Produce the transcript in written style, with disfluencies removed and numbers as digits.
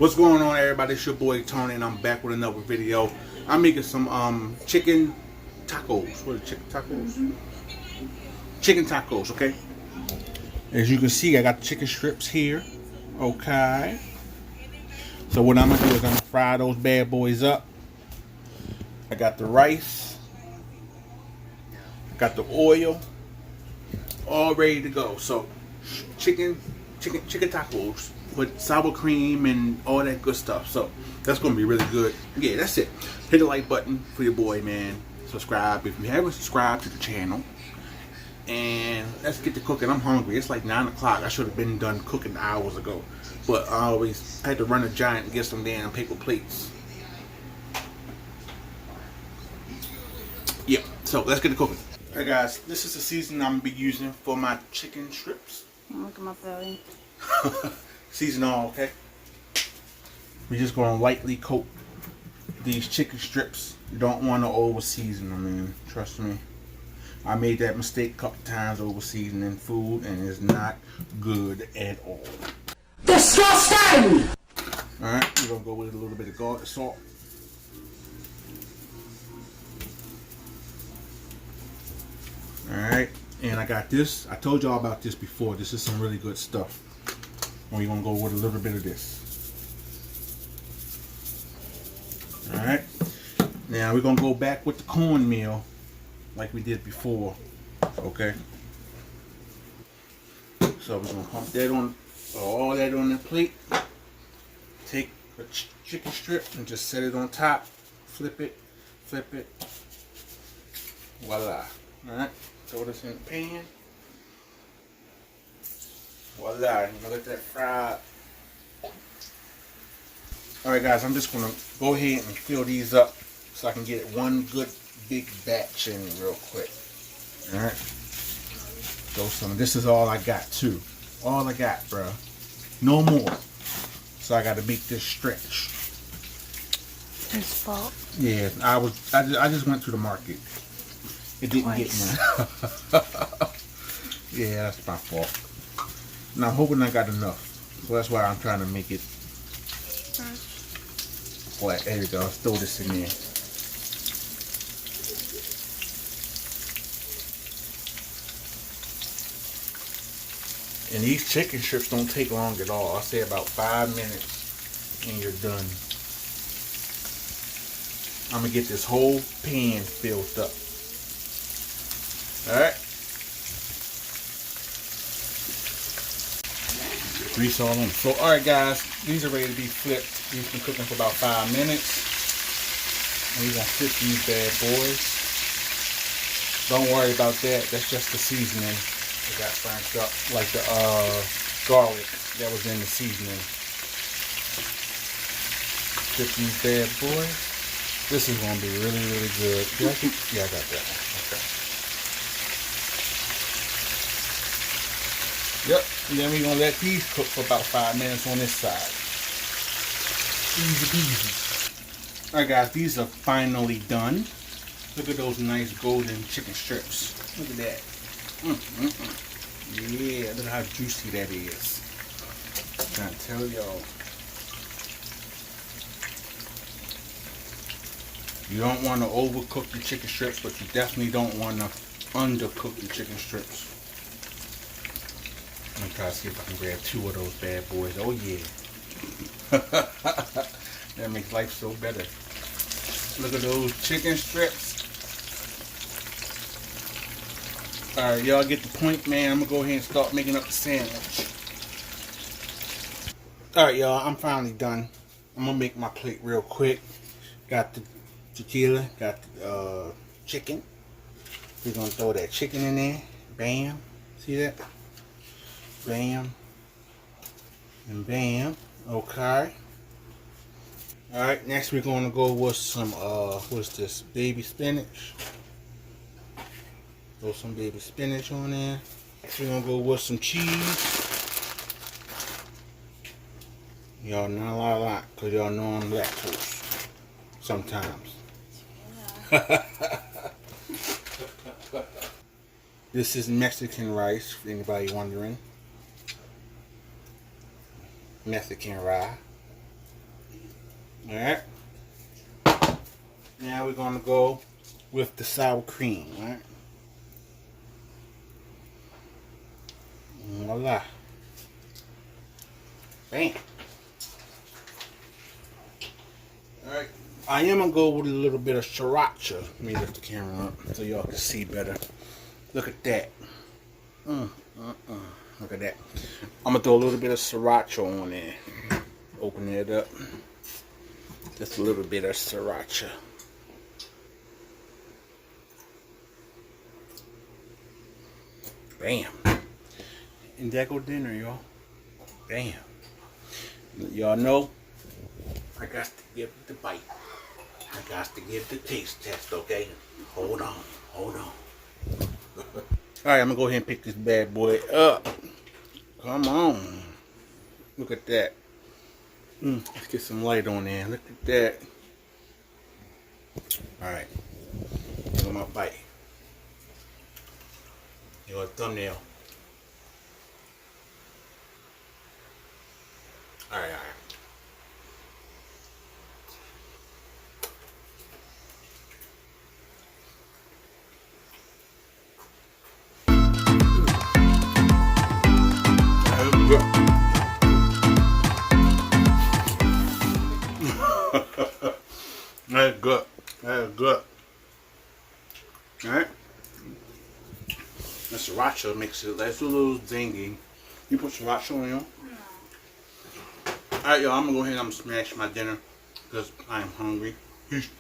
What's going on, everybody? It's your boy Tony, and I'm back with another video. I'm making some chicken tacos. What are chicken tacos? Chicken tacos, okay? As you can see, I got the chicken strips here. Okay. So what I'm gonna do is I'm gonna fry those bad boys up. I got the rice. I got the oil. All ready to go. So chicken tacos with sour cream and all that good stuff. So that's gonna be really good. Yeah, that's it. Hit the like button for your boy, man. Subscribe if you haven't subscribed to the channel. And let's get to cooking. I'm hungry. It's like 9 o'clock. I should have been done cooking hours ago, but I always had to run a giant and get some damn paper plates. Yep. So let's get to cooking. Hey guys, this is the seasoning I'm gonna be using for my chicken strips. Look at my belly. Season all, okay? We're just gonna lightly coat these chicken strips. You don't want to over season them, man. Trust me. I made that mistake a couple times over seasoning food, and it's not good at all. Disgusting! Alright, we're gonna go with a little bit of garlic salt. Alright, and I got this. I told y'all about this before. This is some really good stuff. And we're gonna go with a little bit of this. Alright, now we're gonna go back with the cornmeal like we did before. Okay, so we're gonna pump that on, all that on the plate. Take a chicken strip and just set it on top. Flip it, voila. Alright, throw this in the pan. Voila, I'm gonna let that fry up. Alright guys, I'm just gonna go ahead and fill these up so I can get one good big batch in real quick. Alright. Throw some. This is all I got too. All I got, bro. No more. So I gotta make this stretch. His fault. Yeah, I just went to the market. It didn't get mine. Yeah, that's my fault. Now I'm hoping I got enough. So that's why I'm trying to make it flat. There we go. Let's throw this in there. And these chicken strips don't take long at all. I'll say about 5 minutes and you're done. I'm gonna get this whole pan filled up. Alright. Grease all on. So alright guys, these are ready to be flipped. These been cooking for about 5 minutes. And we're gonna flip these bad boys. Don't worry about that. That's just the seasoning. It got burnt up like the garlic that was in the seasoning. Flip these bad boys. This is gonna be really, really good. Yeah, I got that one. Okay. Yep. And then we're gonna let these cook for about 5 minutes on this side. Easy peasy. Alright guys, these are finally done. Look at those nice golden chicken strips. Look at that. Yeah, look how juicy that is. I'm trying to tell y'all. You don't want to overcook your chicken strips, but you definitely don't want to undercook your chicken strips. I'm gonna try to see if I can grab 2 of those bad boys. Oh yeah. That makes life so better. Look at those chicken strips. Alright, y'all get the point, man. I'm gonna go ahead and start making up the sandwich. Alright, y'all, I'm finally done. I'm gonna make my plate real quick. Got the tortilla, got the chicken. We're gonna throw that chicken in there. Bam. See that? Bam. And bam. Okay. Alright, next we're gonna go with some what's this? Baby spinach. Throw some baby spinach on there. Next we're gonna go with some cheese. Y'all not a lot, cause y'all know I'm lactose. Sometimes. This is Mexican rice, for anybody wondering. Mexican rye. Alright. Now we're gonna go with the sour cream, right? Voila. Bam. Alright. I am gonna go with a little bit of sriracha. Let me lift the camera up so y'all can see better. Look at that. Look at that. I'm gonna throw a little bit of sriracha on there. Open it up. Just a little bit of sriracha. Bam. And that go dinner, y'all. Bam. Y'all know I got to give the bite. I got to give the taste test, okay? Hold on. Alright, I'm gonna go ahead and pick this bad boy up. Come on. Look at that. Let's get some light on there. Look at that. Alright. Look at my bite. Your thumbnail. Alright. That's good. That's good. Alright. The sriracha makes it that's a little zingy. You put sriracha on you? Alright, y'all, I'm gonna go ahead and I'm gonna smash my dinner because I am hungry. Peace.